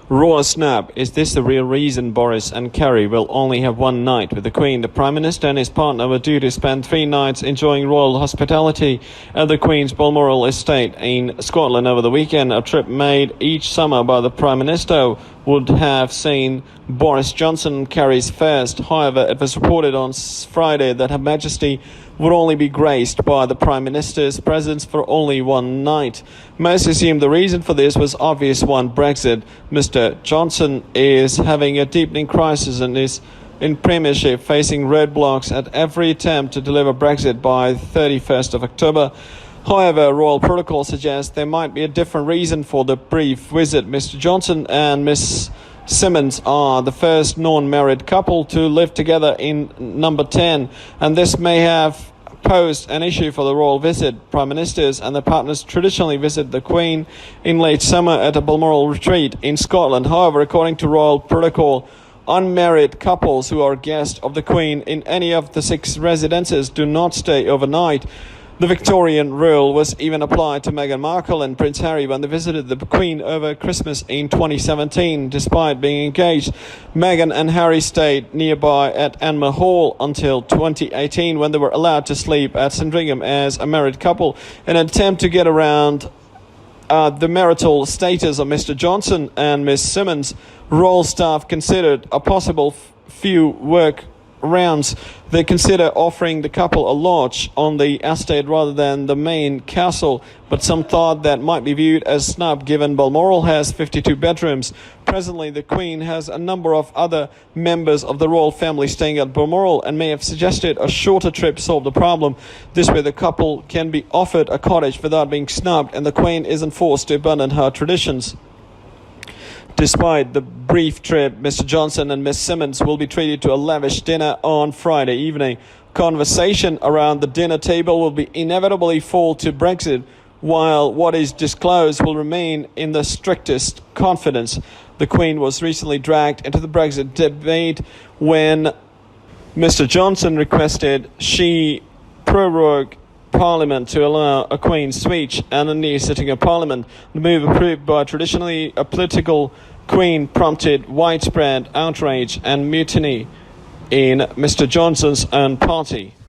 Raw snub. Is this the real reason Boris and Carrie will only have one night with the Queen? The Prime Minister and his partner were due to spend 3 nights enjoying royal hospitality at the Queen's Balmoral estate in Scotland over the weekend, a trip made each summer by the Prime Minister would have seen Boris Johnson and Carrie's first. However, it was reported on Friday that Her Majesty would only be graced by the Prime Minister's presence for only one night. Most assumed the reason for this was obvious one: Brexit. Mr. Johnson is having a deepening crisis and is in premiership, facing roadblocks at every attempt to deliver Brexit by 31st of October. However, royal protocol suggests there might be a different reason for the brief visit. Mr. Johnson and Miss Simmons are the first non-married couple to live together in number 10, and this may have posed an issue for the royal visit. Prime Ministers and their partners traditionally visit the Queen in late summer at a Balmoral retreat in Scotland. However, according to royal protocol, unmarried couples who are guests of the Queen in any of the 6 residences do not stay overnight. The Victorian rule was even applied to Meghan Markle and Prince Harry when they visited the Queen over Christmas in 2017. Despite being engaged, Meghan and Harry stayed nearby at Anmer Hall until 2018, when they were allowed to sleep at Sandringham as a married couple. In an attempt to get around the marital status of Mr. Johnson and Miss Simmons, royal staff considered a possible few work rounds. They consider offering the couple a lodge on the estate rather than the main castle, but some thought that might be viewed as snub given Balmoral has 52 bedrooms. Presently, the Queen has a number of other members of the royal family staying at Balmoral and may have suggested a shorter trip solve the problem. This way the couple can be offered a cottage without being snubbed, and the Queen isn't forced to abandon her traditions. Despite the brief trip, Mr. Johnson and Miss Simmons will be treated to a lavish dinner on Friday evening. Conversation around the dinner table will be inevitably fall to Brexit, while what is disclosed will remain in the strictest confidence. The Queen was recently dragged into the Brexit debate when Mr. Johnson requested she prorogue Parliament to allow a Queen's speech and a new sitting of Parliament. The move, approved by traditionally a political Queen, prompted widespread outrage and mutiny in Mr. Johnson's own party.